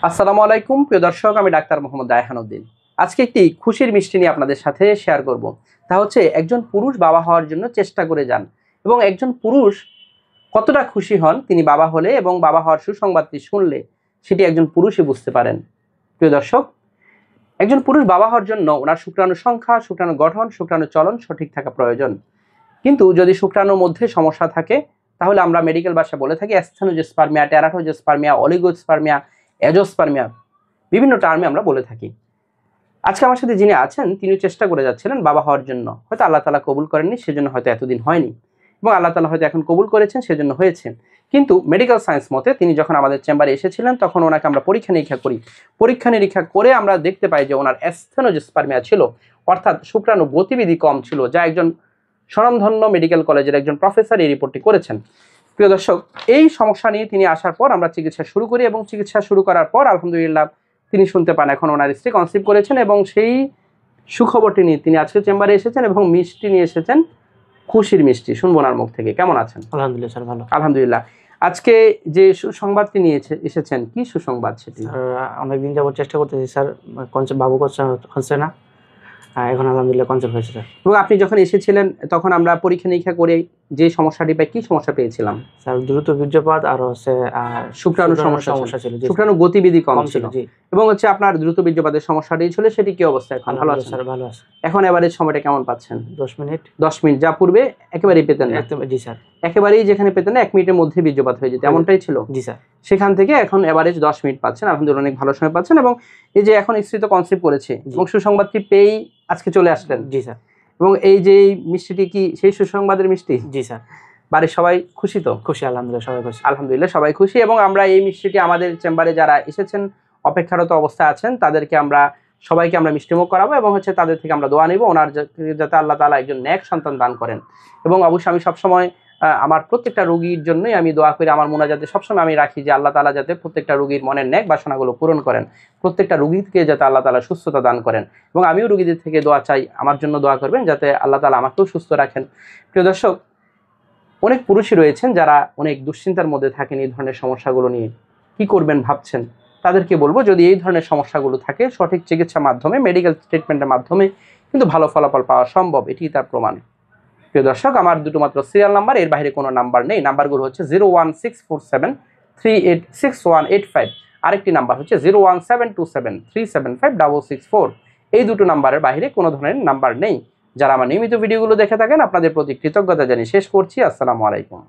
আসসালামু আলাইকুম প্রিয় দর্শক, আমি ডাক্তার মোহাম্মদ রায়হানউদ্দিন। আজকে একটি খুশির মিষ্টি নিয়ে আপনাদের সাথে শেয়ার করব। তা হচ্ছে একজন পুরুষ বাবা হওয়ার জন্য চেষ্টা করে যান এবং একজন পুরুষ কতটা খুশি হন তিনি বাবা হলে এবং বাবা হওয়ার সুসংবাদটি শুনলে, সেটি একজন পুরুষই বুঝতে পারেন। প্রিয় দর্শক, একজন পুরুষ বাবা হওয়ার জন্য ওনার শুক্রাণু সংখ্যা, শুক্রাণু গঠন, শুক্রাণু চলন সঠিক থাকা প্রয়োজন। কিন্তু যদি শুক্রাণুর মধ্যে সমস্যা থাকে তাহলে আমরা মেডিকেল ভাষায় বলে থাকি অ্যাসথেনোজোস্পার্মিয়া, টেরাটোজোস্পার্মিয়া, অলিগোস্পার্মিয়া, এজোস্পার্মিয়া, বিভিন্ন টার্মে আমরা বলে থাকি। আজকে আমার সাথে যিনি আছেন তিনি চেষ্টা করে যাচ্ছিলেন বাবা হওয়ার জন্য, হয়তো আল্লাহ তাআলা কবুল করেননি, সেজন্য হয়তো এতদিন হয়নি, এবং আল্লাহ তাআলা হয়তো এখন কবুল করেছেন, সেজন্য হয়েছে। কিন্তু মেডিকেল সায়েন্স মতে তিনি যখন আমাদের চেম্বারে এসেছিলেন তখন ওনাকে আমরা পরীক্ষা নিরীক্ষা করে আমরা দেখতে পাই যে ওনার অ্যাসথেনোজোস্পার্মিয়া ছিল, অর্থাৎ শুক্রাণু গতিবিধি কম ছিল, যা একজন স্বনামধন্য মেডিকেল কলেজের একজন প্রফেসর এই রিপোর্টটি করেছেন। প্রিয় দর্শক, এই সমস্যা নিয়ে তিনি আসার পর আমরা চিকিৎসা শুরু করি এবং চিকিৎসা শুরু করার পর আলহামদুলিল্লাহ তিনি শুনতে পান এখন ওনার স্ত্রী কনসিভ করেছেন, এবং সেই সুখবরটি নিয়ে তিনি আজকে চেম্বারে এসেছেন এবং মিষ্টি নিয়ে এসেছেন, খুশির মিষ্টি। শুনবো ওনার মুখ থেকে। কেমন আছেন? আলহামদুলিল্লাহ স্যার, ভালো। আলহামদুলিল্লাহ। আজকে যে সুসংবাদটি নিয়ে এসেছেন, কি সুসংবাদ সেটি? অনেকদিন যাবত চেষ্টা করতেছি স্যার, কনসেপ্ট বাবু হচ্ছে না, এখন আলহামদুলিল্লাহ কনসেপ্ট হয়েছে স্যার। এবং আপনি যখন এসেছিলেন তখন আমরা পরীক্ষা নিরীক্ষা করে যে সমস্যাটি পাই, কি সমস্যা পেয়েছিলাম? স্যার দ্রুত বীর্যপাত আর হচ্ছে শুক্রাণু সমস্যা ছিল, শুক্রাণু গতিবিধি কম ছিল, এবং হচ্ছে আপনার দ্রুত বীর্যপাতের সমস্যাটি ছিল। সেটি কি অবস্থা এখন? ভালো আছে স্যার, ভালো আছে। এখন এভারেজ সময়টা কেমন পাচ্ছেন? 10 মিনিট। 10 মিনিট, যা পূর্বে একেবারেই পেতেন না। জি স্যার, একেবারেই যেখানে পেতেন না 1 মিনিটের মধ্যে বীর্যপাত হয়ে যেত, এমনটাই ছিল। জি স্যার। সেখান থেকে এখন এভারেজ 10 মিনিট পাচ্ছেন, আলহামদুলিল্লাহ অনেক ভালো সময় পাচ্ছেন। এবং এই যে এখন স্ত্রী তো কনসিভ করেছে এবং সুসংবাদটি পেয়েই আজকে চলে আসলেন। জি স্যার। এবং এই যে মিষ্টিটি কি সেই সুসংবাদের মিষ্টি? জি স্যার। বাড়ির সবাই খুশি তো? খুশি, আলহামদুলিল্লাহ সবাই খুশি। আলহামদুলিল্লাহ সবাই খুশি। এবং আমরা এই মিষ্টিটি আমাদের চেম্বারে যারা এসেছেন অপেক্ষারত অবস্থায় আছেন তাদেরকে আমরা সবাইকে আমরা মিষ্টিমুখ করাবো এবং হচ্ছে তাদের থেকে আমরা দোয়া নিব ওনার যাতে আল্লাহ তাআলা একজন নেক সন্তান দান করেন। এবং অবশ্যই আমি সবসময় আমার প্রত্যেকটা রোগীর জন্যই আমি দোয়া করি, আমার মোনাজাতে সবসময় আমি রাখি যে আল্লাহ তাআলা যাতে প্রত্যেকটা রোগীর মনের নেক বাসনাগুলো পূরণ করেন, প্রত্যেকটা রোগীকে যাতে আল্লাহ তাআলা সুস্থতা দান করেন। এবং আমিও রোগীদের থেকে দোয়া চাই, আমার জন্য দোয়া করবেন যাতে আল্লাহ তাআলা আমাকেও সুস্থ রাখেন। প্রিয় দর্শক, অনেক পুরুষই রয়েছেন যারা অনেক দুশ্চিন্তার মধ্যে থাকেন এই ধরনের সমস্যাগুলো নিয়ে, কি করবেন ভাবছেন। তাদেরকে বলবো যদি এই ধরনের সমস্যাগুলো থাকে সঠিক চিকিৎসার মাধ্যমে, মেডিকেল ট্রিটমেন্টের মাধ্যমে কিন্তু ভালো ফলাফল পাওয়া সম্ভব, এটি তার প্রমাণ। প্রিয় দর্শক, আমার দুটো মাত্র সিরিয়াল নাম্বার, এর বাইরে কোনো নাম্বার নেই। নাম্বারগুলো হচ্ছে 01647386185, আরেকটি নাম্বার হচ্ছে 01727375664। এই দুটো নাম্বারের বাইরে কোনো ধরনের নাম্বার নেই। যারা আমার নিয়মিত ভিডিওগুলো দেখে থাকেন আপনাদের প্রতি কৃতজ্ঞতা জানিয়ে শেষ করছি। আসসালামু আলাইকুম।